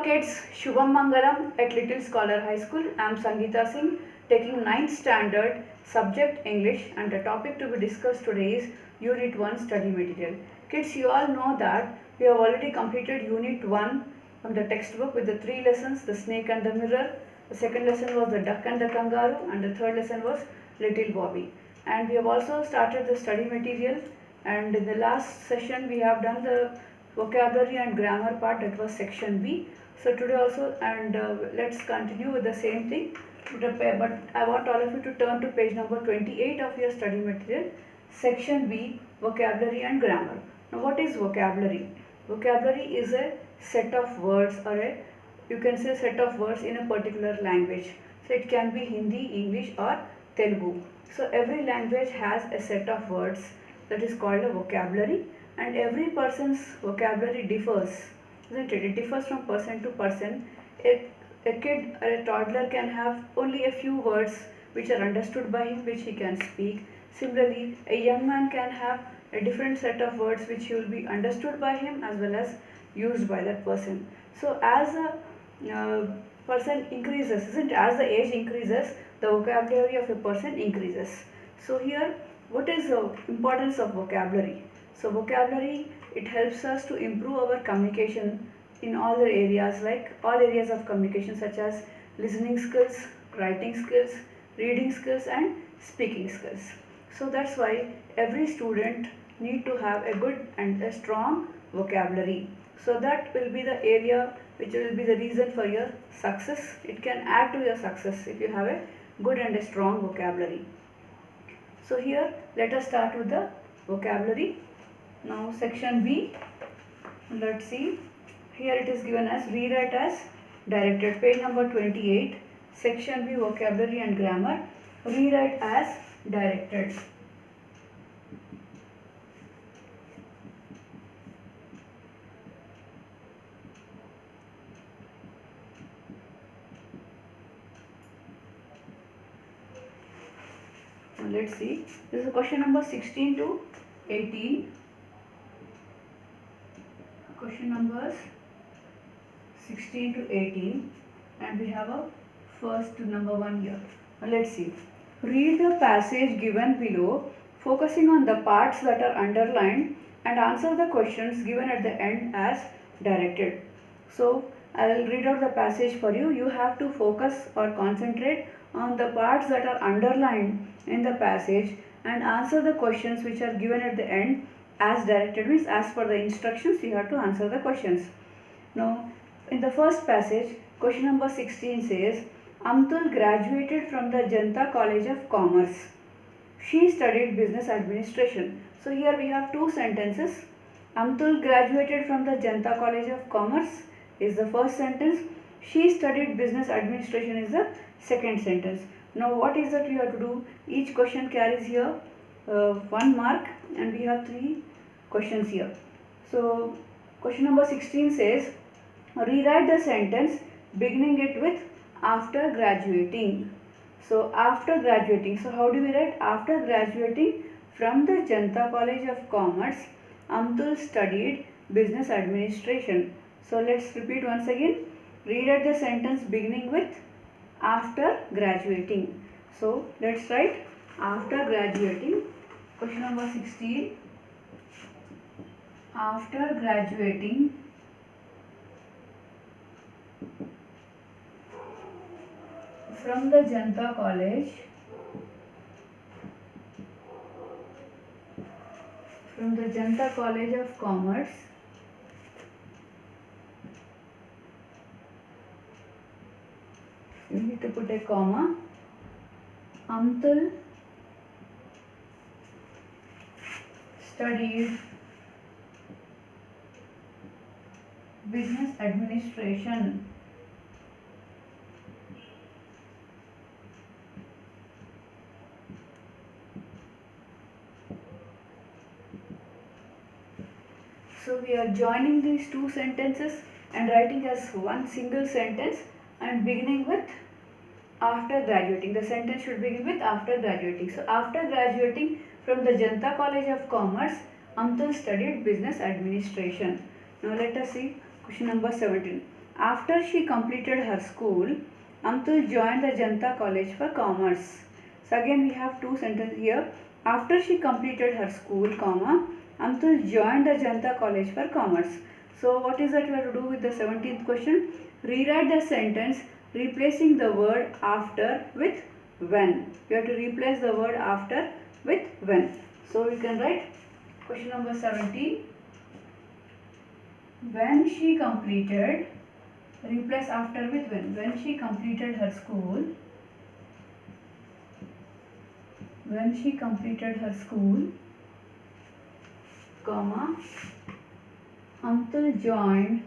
kids, Shubham Mangalam at Little Scholar High School. I am Sangeeta Singh, taking 9th standard, subject English, and the topic to be discussed today is Unit 1 study material. Kids, you all know that we have already completed Unit 1 from the textbook with the 3 lessons, the snake and the mirror. The second lesson was the duck and the kangaroo, and the third lesson was Little Bobby. And we have also started the study material, and in the last session we have done the vocabulary and grammar part, that was section B. So today also, and let's continue with the same thing, but I want all of you to turn to page number 28 of your study material, section B, vocabulary and grammar. Now what is vocabulary? Vocabulary is a set of words, or you can say set of words in a particular language. So it can be Hindi, English or Telugu. So every language has a set of words that is called a vocabulary, and every person's vocabulary differs, isn't it? It differs from person to person. A kid or a toddler can have only a few words which are understood by him, which he can speak. Similarly, a young man can have a different set of words which will be understood by him as well as used by that person. So as a person increases, isn't it? As the age increases, the vocabulary of a person increases. So here, what is the importance of vocabulary? So vocabulary, it helps us to improve our communication in all the areas, like all areas of communication such as listening skills, writing skills, reading skills and speaking skills. So that's why every student need to have a good and a strong vocabulary. So that will be the area which will be the reason for your success. It can add to your success if you have a good and a strong vocabulary. So here let us start with the vocabulary. Now section B, let's see, here it is given as rewrite as directed, page number 28, section B, vocabulary and grammar, rewrite as directed. Now let's see, this is question number 16 to 18. Question numbers 16 to 18, and we have a first number 1 here. Now let's see. Read the passage given below, focusing on the parts that are underlined, and answer the questions given at the end as directed. So I will read out the passage for you. You have to focus or concentrate on the parts that are underlined in the passage and answer the questions which are given at the end as directed, means as per the instructions you have to answer the questions. Now in the first passage, question number 16 says, Amtul graduated from the Janata College of Commerce. She studied business administration. So here we have two sentences. Amtul graduated from the Janata College of Commerce is the first sentence. She studied business administration is the second sentence. Now what is that you have to do? Each question carries here 1 mark, and we have 3 questions here. So question number 16 says, rewrite the sentence beginning it with after graduating. So after graduating, so how do we write? After graduating from the Janata College of Commerce, Amtul studied business administration. So let's repeat once again. Rewrite the sentence beginning with after graduating. So let's write after graduating. Question number 16. After graduating from the Janata College, of Commerce, you need to put a comma, Amtul studied business administration. So we are joining these two sentences and writing as one single sentence and beginning with after graduating. The sentence should begin with after graduating. So after graduating from the Janata College of Commerce, Amtul studied business administration. Now let us see question number 17. After she completed her school, Amtul joined the Janata College for Commerce. So again we have two sentences here. After she completed her school, Amtul joined the Janata College for Commerce. So what is that we have to do with the 17th question? Rewrite the sentence replacing the word after with when. You have to replace the word after with when. So we can write question number 17. When she completed, replace after with when. When she completed her school, comma, Amtul joined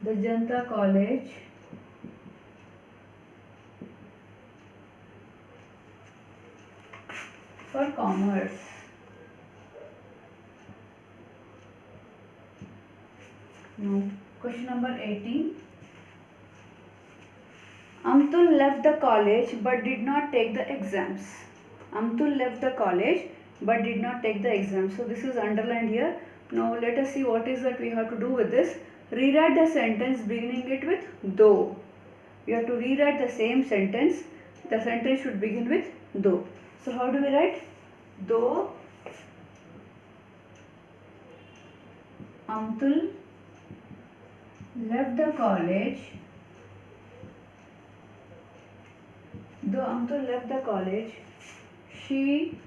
the Janata College for Commerce. Now, question number 18. Amtul left the college but did not take the exams. Amtul left the college but did not take the exams. So this is underlined here. Now let us see what is that we have to do with this. Rewrite the sentence beginning it with though. We have to rewrite the same sentence. The sentence should begin with though. So how do we write? Though Amtul left the college, she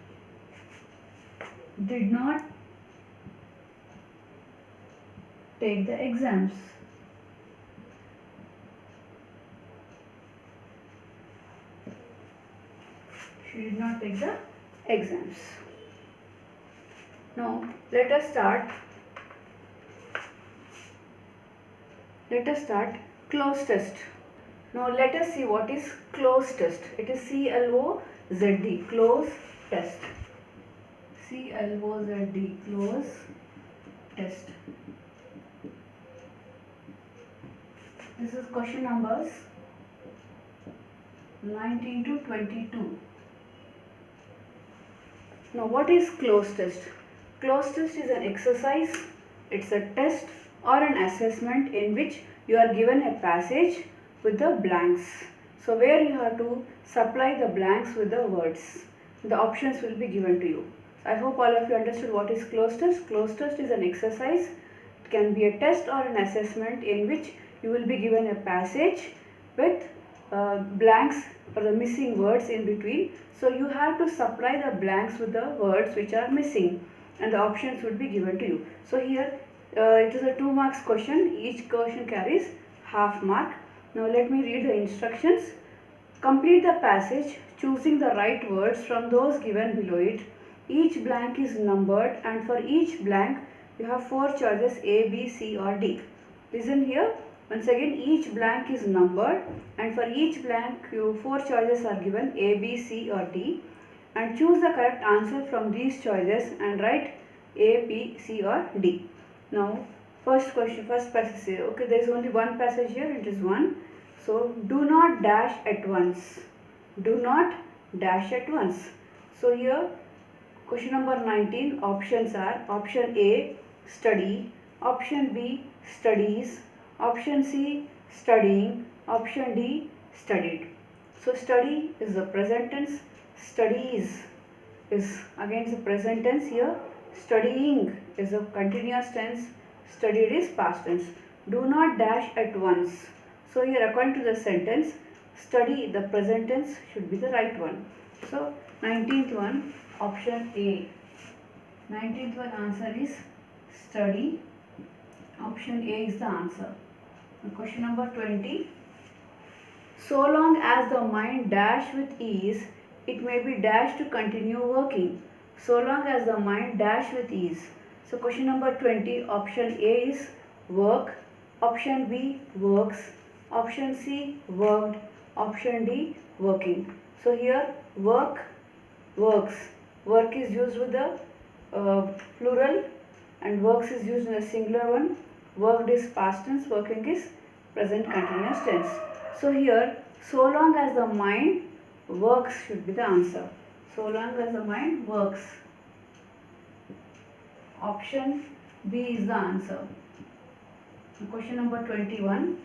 did not take the exams. She did not take the exams. Now let us start Cloze test. Now let us see what is Cloze test. It is C-L-O-Z-D, Cloze test. C-L-O-Z-D, Cloze test. This is question numbers 19 to 22. Now what is Cloze test? Cloze test is an exercise, it's a test or an assessment in which you are given a passage with the blanks. So where you have to supply the blanks with the words. The options will be given to you. I hope all of you understood what is Cloze test. Cloze test is an exercise. It can be a test or an assessment in which you will be given a passage with blanks or the missing words in between. So you have to supply the blanks with the words which are missing and the options will be given to you. So here it is a 2 marks question. Each question carries half mark. Now let me read the instructions. Complete the passage choosing the right words from those given below it. Each blank is numbered and for each blank you have 4 choices A, B, C or D. Listen here. Once again, each blank is numbered and for each blank 4 choices are given A, B, C or D, and choose the correct answer from these choices and write A, B, C or D. Now first passage, okay, there is only one passage here, it is 1. So do not dash at once. Do not dash at once. So here question number 19, options are option A, study, option B, studies, option C, studying, option D, studied. So study is the present tense, studies is again the present tense here, studying is a continuous tense, studied is past tense. Do not dash at once. So here according to the sentence, study the present tense should be the right one. So 19th one, option A. 19th one answer is study. Option A is the answer. Question number 20. So long as the mind dash with ease, it may be dashed to continue working. So long as the mind dash with ease. So question number 20, option A is work, option B works, option C worked, option D working. So here work, works. Work is used with the plural and works is used in the singular one. Worked is past tense, working is present continuous tense. So here, so long as the mind works should be the answer. So long as the mind works. Option B is the answer. Question number 21.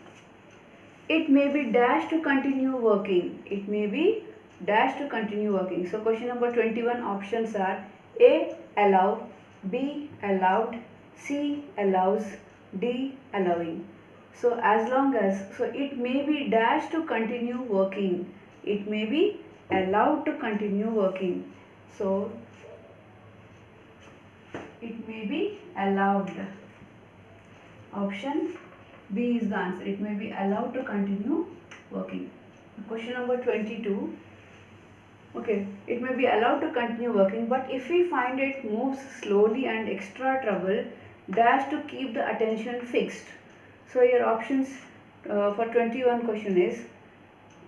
It may be dash to continue working. It may be dash to continue working. So question number 21 options are A. Allow, B. Allowed, C. Allows, D. Allowing. So as long as, so it may be dash to continue working. It may be allowed to continue working. So it may be allowed. Option B is the answer. It may be allowed to continue working. Question number 22. Okay, it may be allowed to continue working, but if we find it moves slowly and extra trouble, dash to keep the attention fixed. So your options for 21 question is,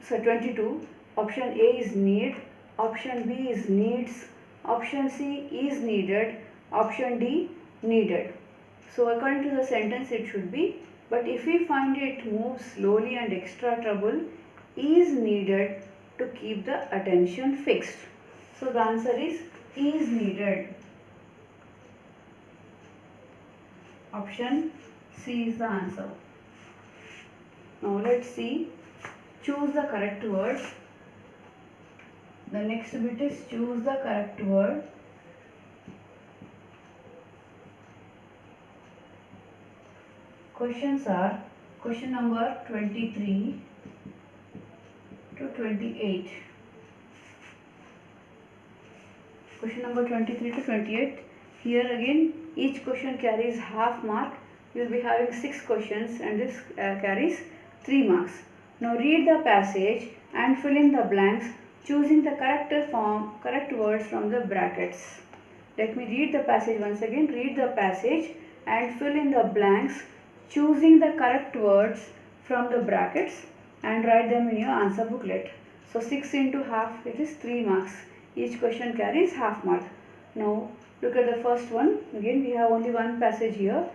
so 22, option A is need, option B is needs, option C is needed, option D needed. So according to the sentence it should be, but if we find it moves slowly and extra trouble, is needed to keep the attention fixed. So the answer is needed. Option C is the answer. Now let's see. Choose the correct word. The next bit is choose the correct word. Questions are question number 23 to 28. Question number 23 to 28. Here again each question carries half mark. You will be having 6 questions and this carries 3 marks. Now read the passage and fill in the blanks choosing the correct words from the brackets. Let me read the passage once again. Read the passage and fill in the blanks choosing the correct words from the brackets and write them in your answer booklet. So 6 into half, it is 3 marks. Each question carries half mark. Now look at the first one. Again we have only one passage here.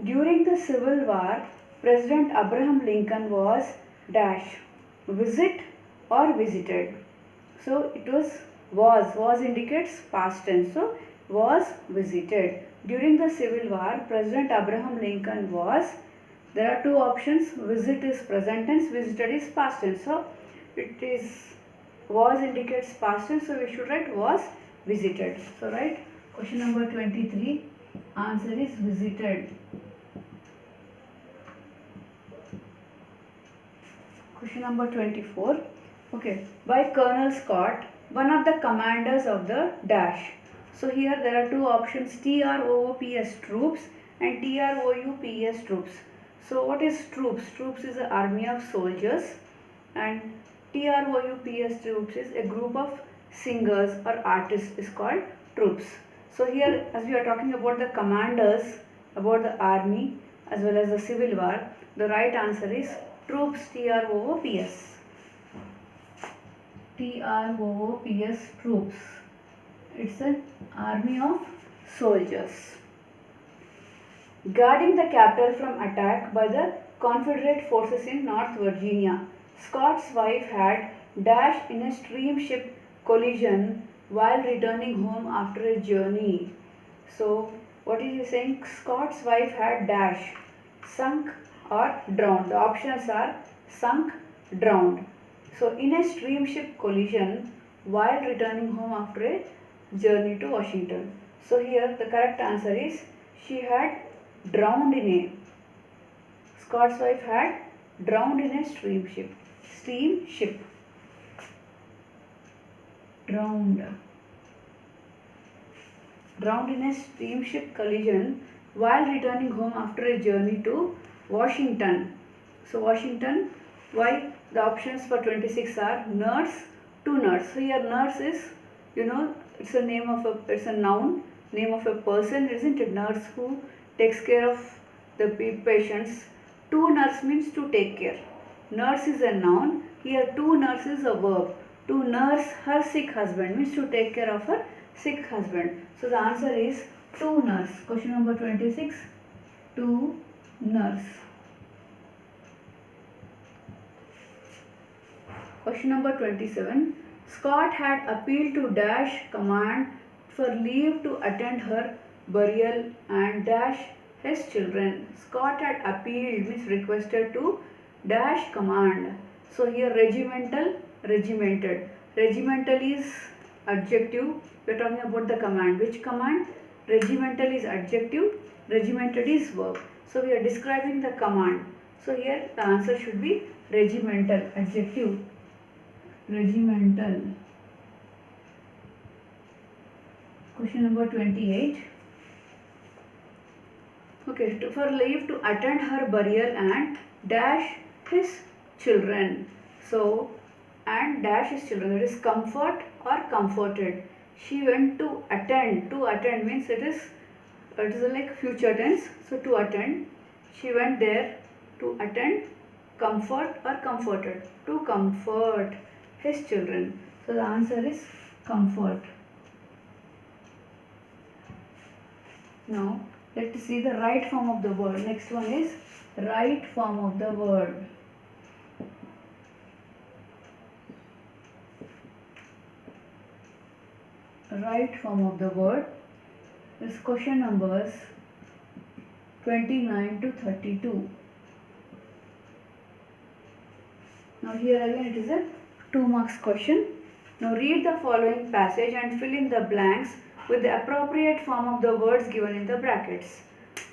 During the Civil War, President Abraham Lincoln was dash, visit or visited. So it was indicates past tense. So was visited. During the Civil War, President Abraham Lincoln was, there are 2 options, visit is present tense, visited is past tense. So it is, was indicates past tense, so we should write was visited. So write question number 23, answer is visited. Question number 24. Okay, by Colonel Scott, one of the commanders of the dash. So here there are 2 options, TROOPS troops and TROUPS troops. So what is troops? Troops is an army of soldiers and TROUPS troops is a group of singers or artists is called troops. So here as we are talking about the commanders, about the army as well as the civil war, the right answer is troops, TROOPS. TROOPS troops. It's an army of soldiers. Guarding the capital from attack by the Confederate forces in North Virginia, Scott's wife had dashed in a steamship collision while returning home after a journey. So what is he saying? Scott's wife had dash, sunk or drowned. The options are sunk, drowned. So in a steamship collision while returning home after a journey to Washington. So here the correct answer is she had drowned in a, Scott's wife had drowned in a steamship. Drowned in a steamship collision while returning home after a journey to Washington. So Washington, why? The options for 26 are nurse, to nurse. So here nurse is, it's a name of a, it's a noun, name of a person, isn't it? Nurse who takes care of the patients. To nurse means to take care. Nurse is a noun. Here to nurse is a verb. To nurse her sick husband means to take care of her sick husband. So the answer is to nurse. Question number 26, to nurse. Question number 27. Scott had appealed to dash command for leave to attend her burial and dash his children. Scott had appealed, means requested to dash command. So here regimental, regimented. Regimental is adjective. We are talking about the command. Which command? Regimental is adjective, regimented is verb. So we are describing the command. So here the answer should be regimental, adjective, regimental. Question number 28. Okay, for leave to attend her burial and dash his children. So, and dash his children, that is comfort or comforted. She went to attend. To attend means it is like future tense. So to attend, she went there to attend, comfort or comforted. To comfort his children. So the answer is comfort. Now let us see the right form of the word. Next one is right form of the word. Right form of the word is question numbers 29 to 32. Now here again it is a 2 marks question. Now read the following passage and fill in the blanks with the appropriate form of the words given in the brackets.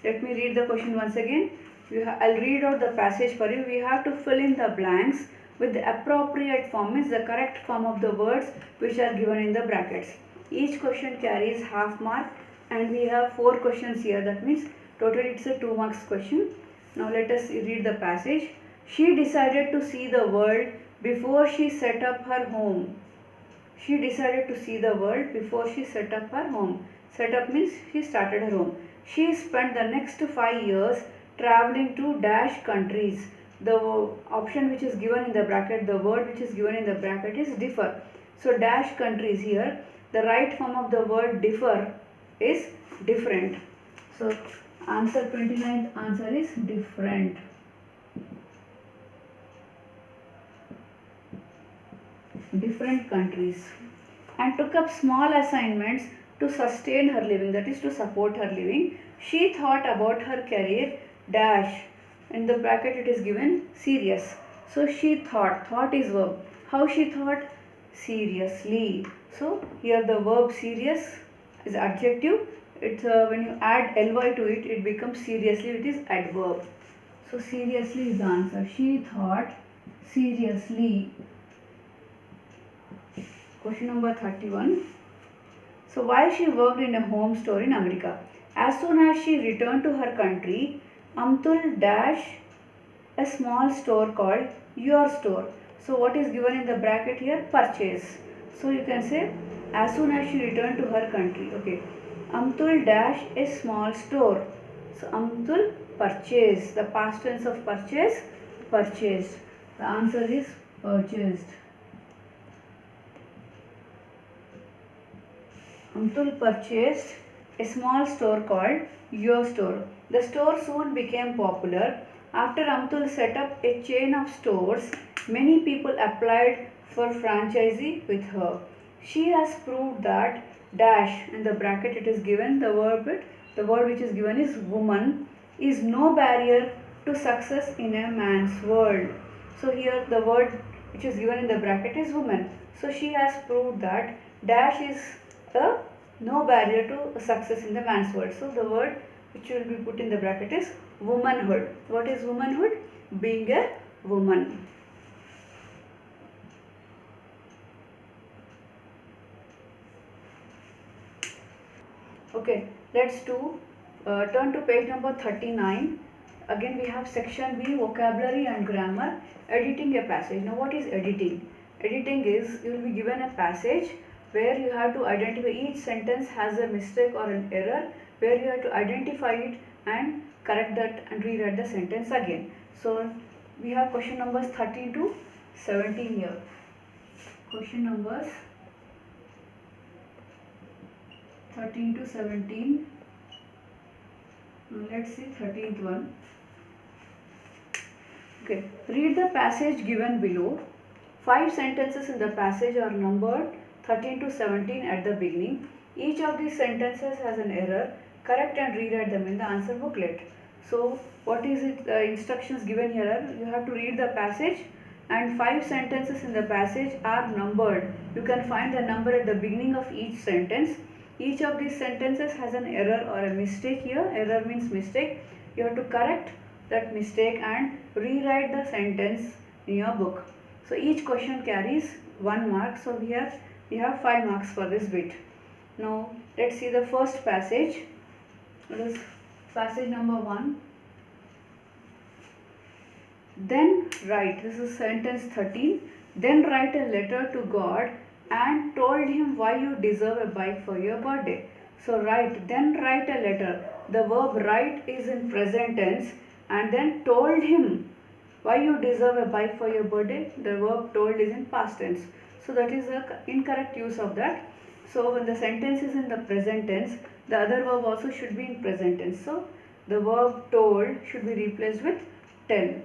Let me read the question once again. I'll read out the passage for you. We have to fill in the blanks with the appropriate form, means the correct form of the words which are given in the brackets. Each question carries half mark and we have 4 questions here. That means totally it's a 2 marks question. Now let us read the passage. She decided to see the world before she set up her home. She decided to see the world before she set up her home. Set up means she started her home. She spent the next 5 years traveling to dash countries. The option which is given in the bracket, the word which is given in the bracket is differ. So dash countries here. The right form of the word differ is different. So answer 29th answer is different. Different countries. And took up small assignments to sustain her living, that is to support her living. She thought about her career dash. In the bracket it is given serious. So she thought. Thought is verb. How she thought? Seriously. So here the verb serious is adjective. It's when you add ly to it, it becomes seriously. It is adverb. So seriously is the answer. She thought seriously. Question number 31. So while she worked in a home store in America, as soon as she returned to her country, Amtul dash a small store called Your Store. So what is given in the bracket here? Purchase. So you can say as soon as she returned to her country. Okay. Amtul dash a small store. So Amtul purchased. The past tense of purchase, purchased. The answer is purchased. Amtul purchased a small store called Your Store. The store soon became popular. After Amtul set up a chain of stores, many people applied for franchisee with her. She has proved that dash, in the bracket it is given the word which is given is woman, is no barrier to success in a man's world. So here the word which is given in the bracket is woman. So she has proved that dash is no barrier to success in the man's world. So the word which will be put in the bracket is womanhood. What is womanhood? Being a woman. Okay, let's turn to page number 39. Again we have section B, vocabulary and grammar, editing a passage. Now what is editing? Editing is you will be given a passage where you have to identify each sentence has a mistake or an error, where you have to identify it and correct that and rewrite the sentence again. So we have question numbers 13 to 17 here. Question numbers 13 to 17. Now let's see 13th one. Okay, read the passage given below. 5 sentences in the passage are numbered 13 to 17 at the beginning. Each of these sentences has an error. correct and rewrite them in the answer booklet. So what is it, the instructions given here are, you have to read the passage and 5 sentences in the passage are numbered. You can find the number at the beginning of each sentence. Each of these sentences has an error or a mistake here. Error means mistake. You have to correct that mistake and rewrite the sentence in your book. So each question carries 1 mark. So we have 5 marks for this bit. Now let's see the first passage. It is passage number 1. Then write, this is sentence 13. Then write a letter to God and told him why you deserve a bike for your birthday. So write, then write a letter. The verb write is in present tense, and then told him why you deserve a bike for your birthday. The verb told is in past tense. So that is the incorrect use of that. So when the sentence is in the present tense, the other verb also should be in present tense. So the verb told should be replaced with tell.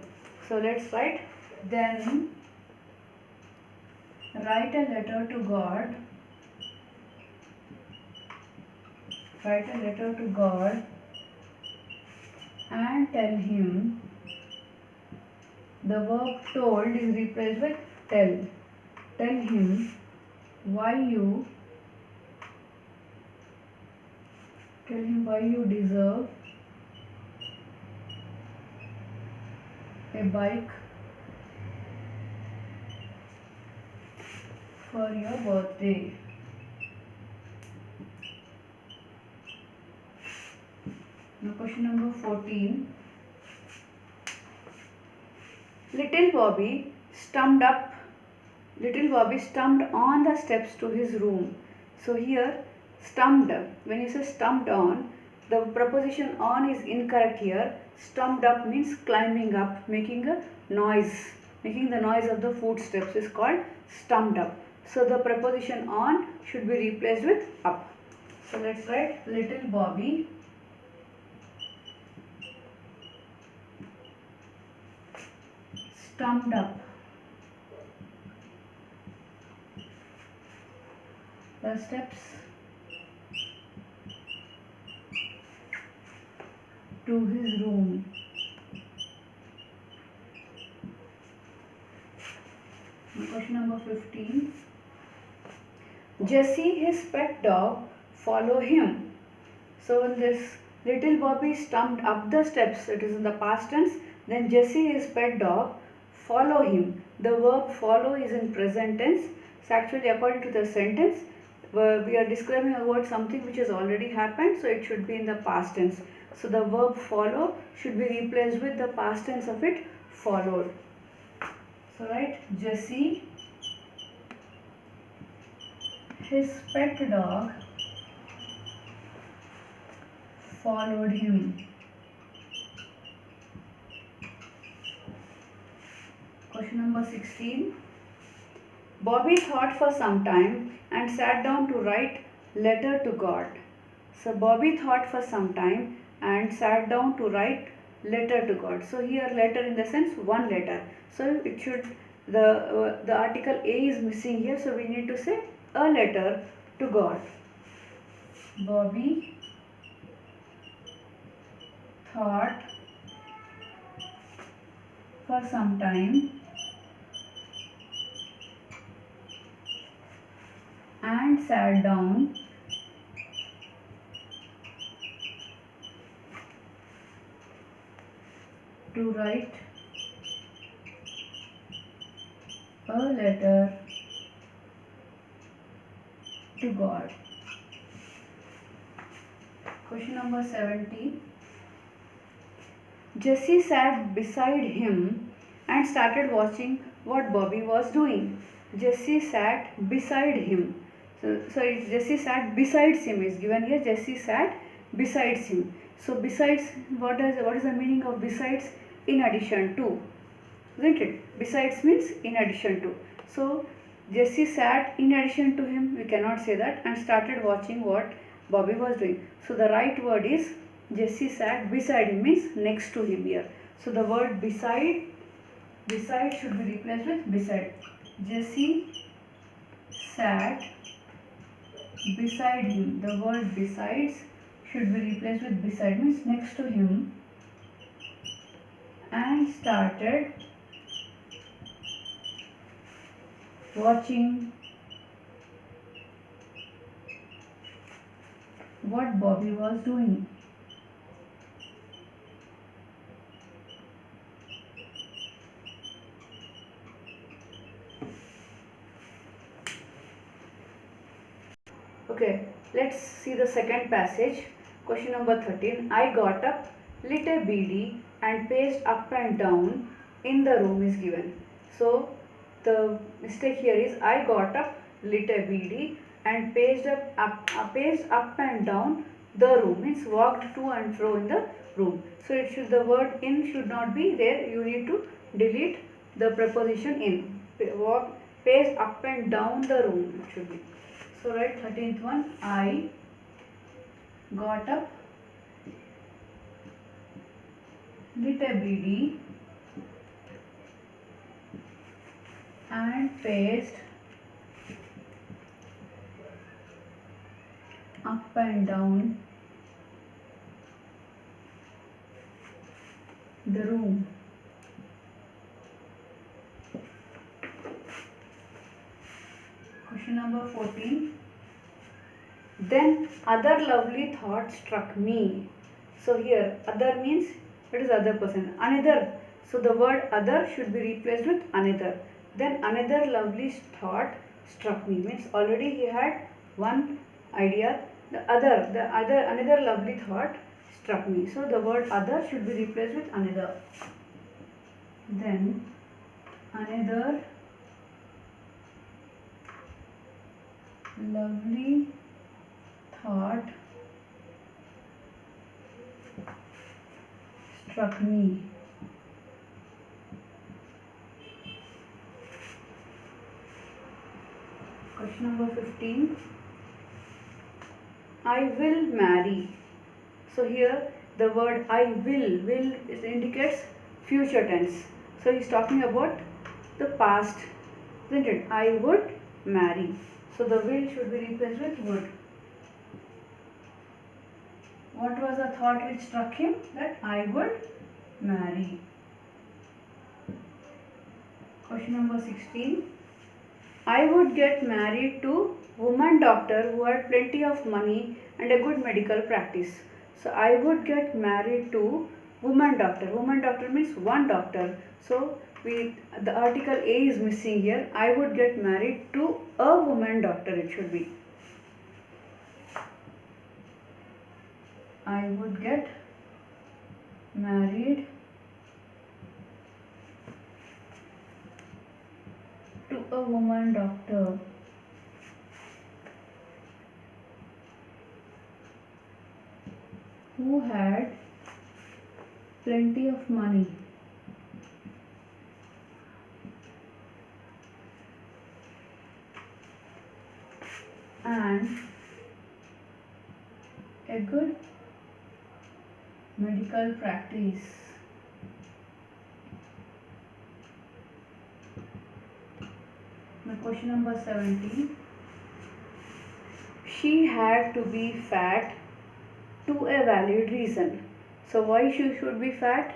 So let's write, then write a letter to God. Write a letter to God and tell him. The verb told is replaced with tell. Tell him why you deserve a bike for your birthday. Now question number 14. Little Bobby stumped on the steps to his room. So here stumped, when you say stumped on, the preposition on is incorrect here. Stumped up means climbing up, making a noise. Making the noise of the footsteps is called stumped up. So the preposition on should be replaced with up. So let's write, little Bobby stumped up the steps to his room. Question number 15. Jessie, his pet dog, follow him. So when this little Bobby stumped up the steps, it is in the past tense. Then Jessie, his pet dog, follow him. The verb follow is in present tense. So actually according to the sentence, we are describing about something which has already happened, so it should be in the past tense. So the verb follow should be replaced with the past tense of it, followed. So write, Jessie, his pet dog, followed him. Question number 16. Bobby thought for some time and sat down to write letter to God. So Bobby thought for some time and sat down to write letter to God. So here letter in the sense one letter. So it should, the article A is missing here. So we need to say a letter to God. Bobby thought for some time and sat down to write a letter to God. Question number 17. Jessie sat beside him and started watching what Bobby was doing. Jessie sat beside him. So Jessie sat besides him is given here. Jessie sat besides him. So besides, what is the meaning of besides? In addition to, isn't it? Besides means in addition to. So Jessie sat in addition to him, we cannot say that, and started watching what Bobby was doing. So the right word is Jessie sat beside him, means next to him here. So the word beside should be replaced with beside. Jessie sat beside him. The word besides should be replaced with beside, means next to him, and started watching what Bobby was doing. Okay, let's see the second passage. Question number 13. I got up, lit a BD and paced up and down in the room is given. So the mistake here is I got up, lit a BD and paced up and down the room, means walked to and fro in the room. So it should, the word in should not be there. You need to delete the preposition in. Walk, paced up and down the room it should be. So write 13th one. I got up, lit a BD and paced up and down the room. Question number 14. Then other lovely thoughts struck me. So here other means it is other person. Another. So the word other should be replaced with another. Then another lovely thought struck me, means already he had one idea. Another lovely thought struck me. So the word other should be replaced with another. Then another lovely thought struck me. Question number 15. I will marry. So here the word I will indicates future tense. So he is talking about the past, isn't it? I would marry. So the will should be replaced with would. What was the thought which struck him? That I would marry. Question number 16. I would get married to woman doctor who had plenty of money and a good medical practice. So I would get married to woman doctor. Woman doctor means one doctor. So the article A is missing here. I would get married to a woman doctor it should be. I would get married to a woman doctor who had plenty of money and a good medical practice. Now question number 17. She had to be fat to a valid reason. So why she should be fat?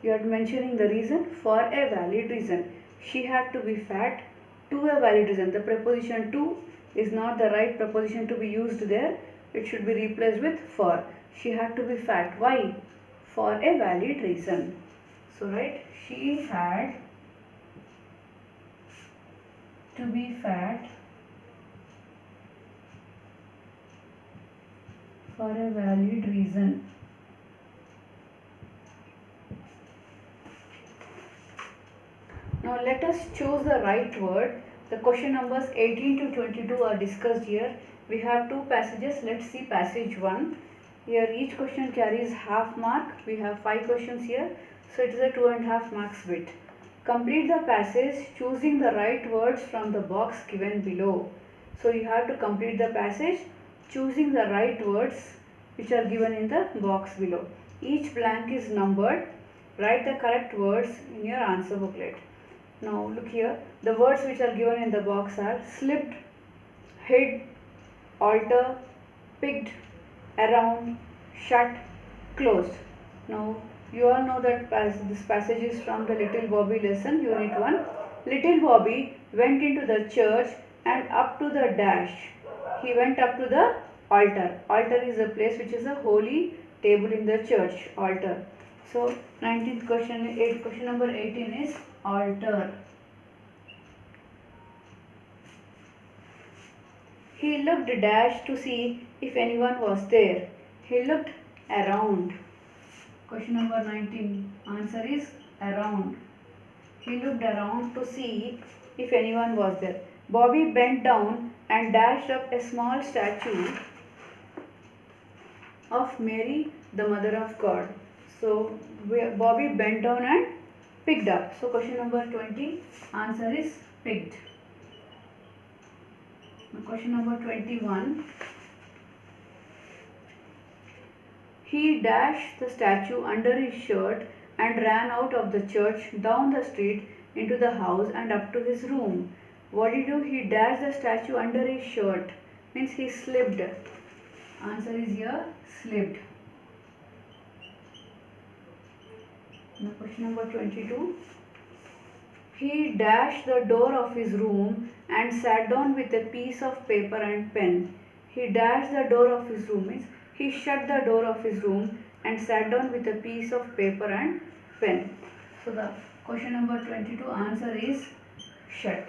You are mentioning the reason for a valid reason. She had to be fat to a valid reason. The preposition to is not the right preposition to be used there. It should be replaced with for. She had to be fat. Why? For a valid reason. So right, she had to be fat for a valid reason. Now let us choose the right word. The question numbers 18 to 22 are discussed here. We have two passages. Let's see passage 1. Here each question carries half mark. We have 5 questions here. So it is a 2.5 marks bit. Complete the passage choosing the right words from the box given below. So you have to complete the passage choosing the right words which are given in the box below. Each blank is numbered. Write the correct words in your answer booklet. Now look here. The words which are given in the box are slipped, hid, alter, picked around, shut, closed. Now you all know that this passage is from the Little Bobby lesson, unit 1. Little Bobby went into the church and up to the dash. He went up to the altar. Altar is a place which is a holy table in the church, altar. So 19th question, question number 18 is altar. He looked dash to see if anyone was there. He looked around. Question number 19, answer is around. He looked around to see if anyone was there. Bobby bent down and dashed up a small statue of Mary, the Mother of God. So Bobby bent down and picked up. So question number 20, answer is picked. Question number 21. He dashed the statue under his shirt and ran out of the church, down the street, into the house and up to his room. What did he do? He dashed the statue under his shirt. Means he slipped. Answer is here, slipped. Now question number 22. He dashed the door of his room and sat down with a piece of paper and pen. He dashed the door of his room means he shut the door of his room and sat down with a piece of paper and pen. So the question number 22 answer is shut.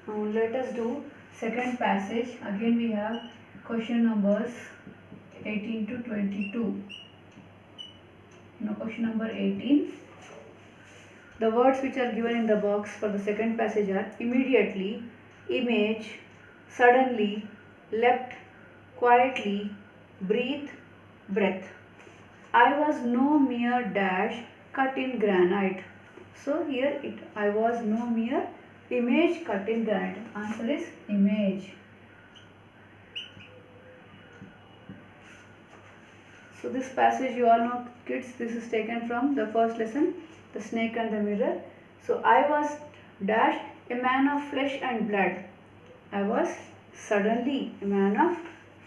Now let us do second passage. Again we have question numbers 18 to 22. Now question number 18. The words which are given in the box for the second passage are immediately, image, suddenly, leapt, quietly, breathe, breath. I was no mere dash cut in granite. So here I was no mere image cut in granite. Answer is image. So this passage you all know kids, this is taken from the first lesson, the snake and the mirror. So I was dash a man of flesh and blood. I was suddenly a man of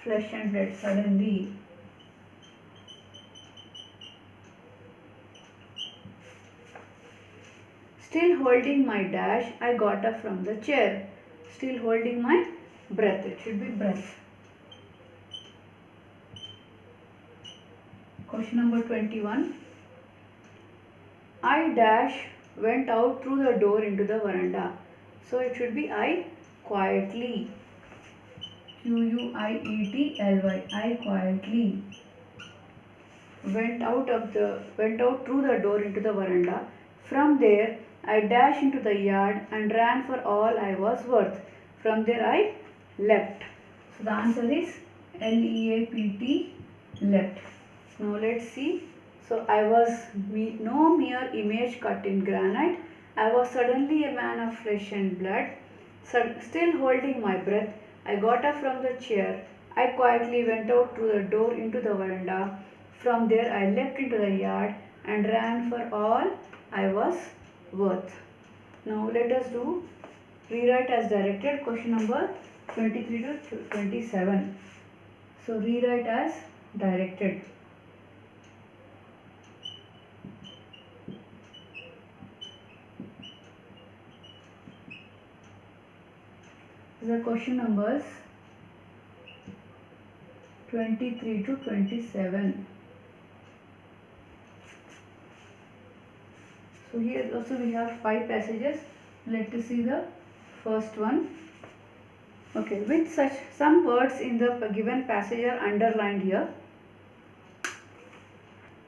flesh and blood, suddenly. Still holding my dash, I got up from the chair. Still holding my breath, it should be breath. Question number 21. I dash went out through the door into the veranda. So it should be I quietly. Quietly. I quietly went out through the door into the veranda. From there I dashed into the yard and ran for all I was worth. From there I leapt. So the answer is L-E-A-P-T, leapt. Now let's see. So I was no mere image cut in granite. I was suddenly a man of flesh and blood. Still holding my breath, I got up from the chair. I quietly went out through the door into the veranda. From there I leapt into the yard and ran for all I was worth. Now let us do rewrite as directed, question number 23 to 27. So rewrite as directed. The question numbers 23 to 27. So here also we have 5 passages. Let us see the first one. Okay, with such some words in the given passage are underlined here.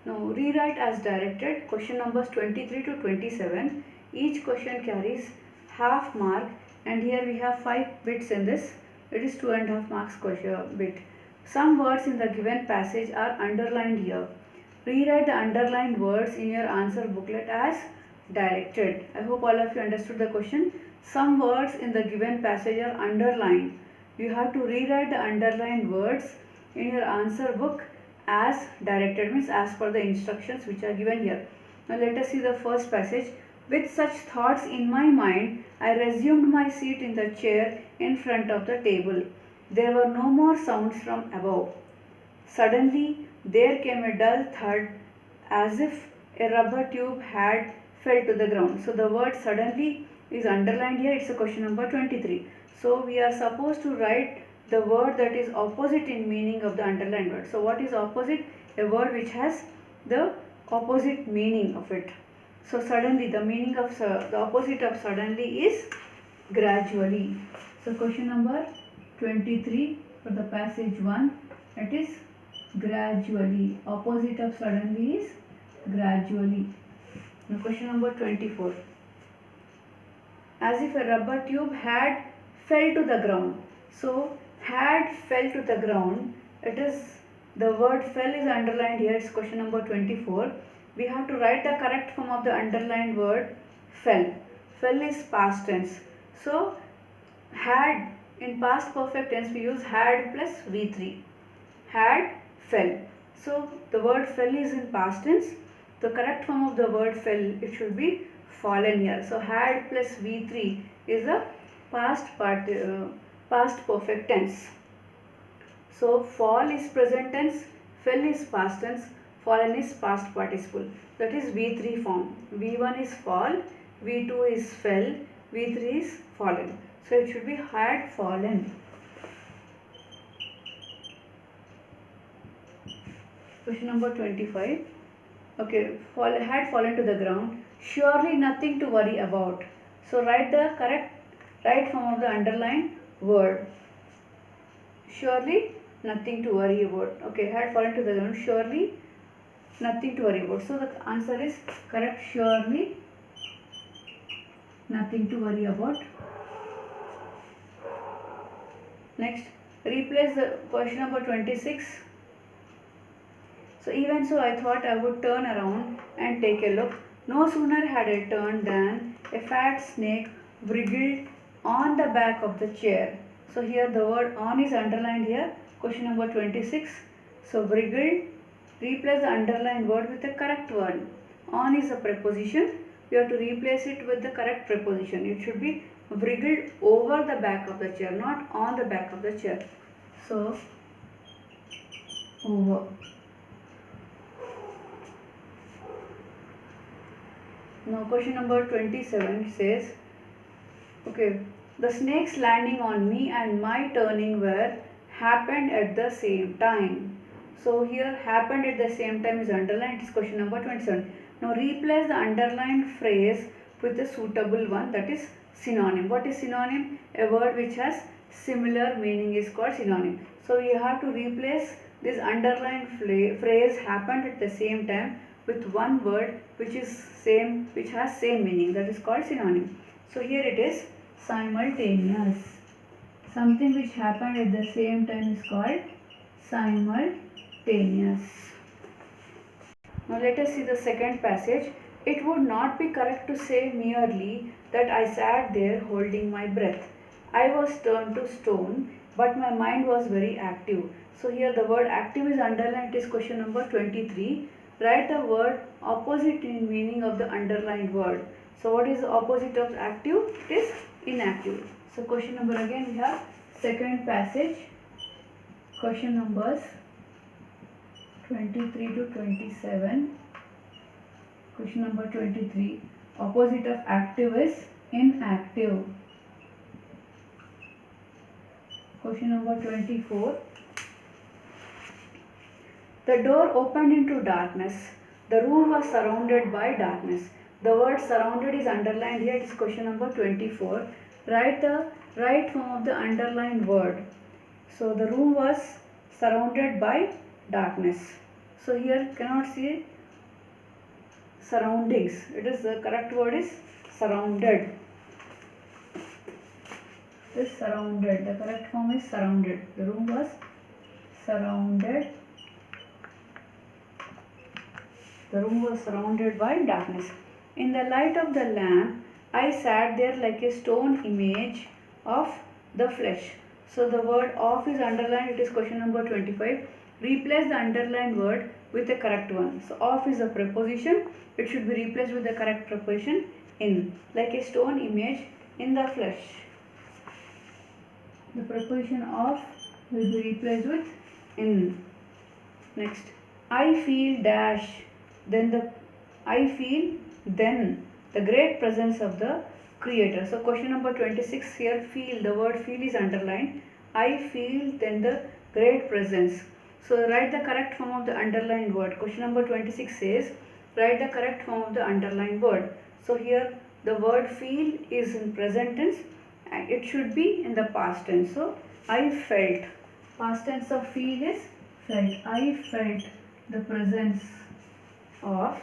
Now rewrite as directed, question numbers 23 to 27. Each question carries half mark. And here we have 5 bits in this. It is 2.5 marks question bit. Some words in the given passage are underlined here. Rewrite the underlined words in your answer booklet as directed. I hope all of you understood the question. Some words in the given passage are underlined. You have to rewrite the underlined words in your answer book as directed, means as per the instructions which are given here. Now let us see the first passage. With such thoughts in my mind, I resumed my seat in the chair in front of the table. There were no more sounds from above. Suddenly there came a dull thud as if a rubber tube had fell to the ground. So the word suddenly is underlined here. It's a question number 23. So we are supposed to write the word that is opposite in meaning of the underlined word. So what is opposite? A word which has the opposite meaning of it. So suddenly, the meaning of the opposite of suddenly is gradually. So question number 23 for the passage 1, it is gradually. Opposite of suddenly is gradually. Now question number 24. As if a rubber tube had fell to the ground. So had fell to the ground, it is the word fell is underlined here. It's question number 24. We have to write the correct form of the underlined word fell. Fell is past tense. So had, in past perfect tense we use had plus V3. Had, fell. So the word fell is in past tense. The correct form of the word fell, it should be fallen here. So had plus V3 is the past perfect tense. So fall is present tense, fell is past tense, fallen is past participle. That is V3 form. V1 is fall, V2 is fell, V3 is fallen. So it should be had fallen. Question number 25. Okay, had fallen to the ground. Surely nothing to worry about. So write the right form of the underlined word. Surely nothing to worry about. Okay, had fallen to the ground. Surely nothing to worry about. So the answer is correct. Surely nothing to worry about. Next, replace the question number 26. So even so, I thought I would turn around and take a look. No sooner had I turned than a fat snake wriggled on the back of the chair. So here the word on is underlined here. Question number 26. So wriggled, replace the underlined word with the correct word. On is a preposition. We have to replace it with the correct preposition. It should be wriggled over the back of the chair, not on the back of the chair. So over. Now question number 27 says, okay, the snake's landing on me and my turning were happened at the same time. So here happened at the same time is underlined. It is question number 27. Now replace the underlined phrase with a suitable one, that is synonym. What is synonym? A word which has similar meaning is called synonym. So you have to replace this underlined phrase happened at the same time with one word which has same meaning, that is called synonym. So here it is simultaneous. Something which happened at the same time is called simultaneous. Now let us see the second passage. It would not be correct to say merely that I sat there holding my breath. I was turned to stone, but my mind was very active. So here the word active is underlined. It is question number 23. Write the word opposite in meaning of the underlined word. So what is the opposite of active? It is inactive. So question number again we have second passage. Question numbers 23 to 27. Question number 23. Opposite of active is inactive. Question number 24. The door opened into darkness. The room was surrounded by darkness. The word surrounded is underlined here. It is question number 24. Write the right form of the underlined word. So the room was surrounded by darkness. So here cannot see surroundings. It is the correct word is surrounded. Is surrounded. The correct form is surrounded. The room was surrounded. The room was surrounded by darkness. In the light of the lamp, I sat there like a stone image of the flesh. So the word of is underlined. It is question number 25. Replace the underlined word with the correct one. So of is a preposition. It should be replaced with the correct preposition in. Like a stone image in the flesh. The preposition of will be replaced with in. Next, I feel dash, then the great presence of the creator. So question number 26 here, feel, the word feel is underlined. I feel, then the great presence. So write the correct form of the underlined word. Question number 26 says, write the correct form of the underlined word. So here the word feel is in present tense and it should be in the past tense. So I felt, past tense of feel is felt. I felt the presence of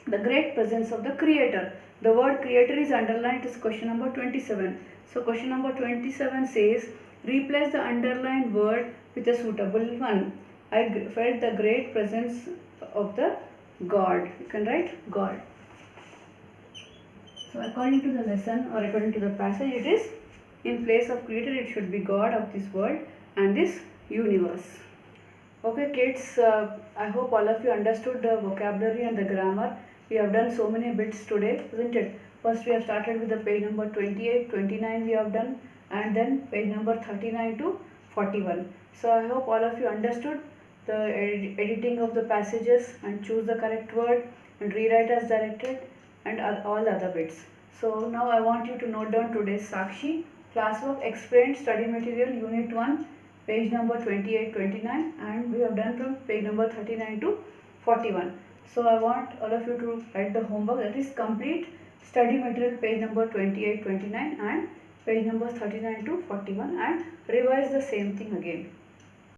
the great presence of the creator. The word creator is underlined. It is question number 27. So question number 27 says, replace the underlined word with a suitable one. I felt the great presence of the God. You can write God. So according to the lesson or according to the passage, it is in place of creator it should be God of this world and this universe. Okay kids, I hope all of you understood the vocabulary and the grammar. We have done so many bits today, isn't it? First we have started with the page number 28, 29 we have done, and then page number 39 to 41. So I hope all of you understood the editing of the passages and choose the correct word and rewrite as directed and all other bits. So now I want you to note down today's Sakshi. Classwork explained study material unit 1. Page number 28, 29 and we have done from page number 39 to 41. So I want all of you to write the homework, that is complete study material page number 28, 29 and page number 39 to 41 and revise the same thing again.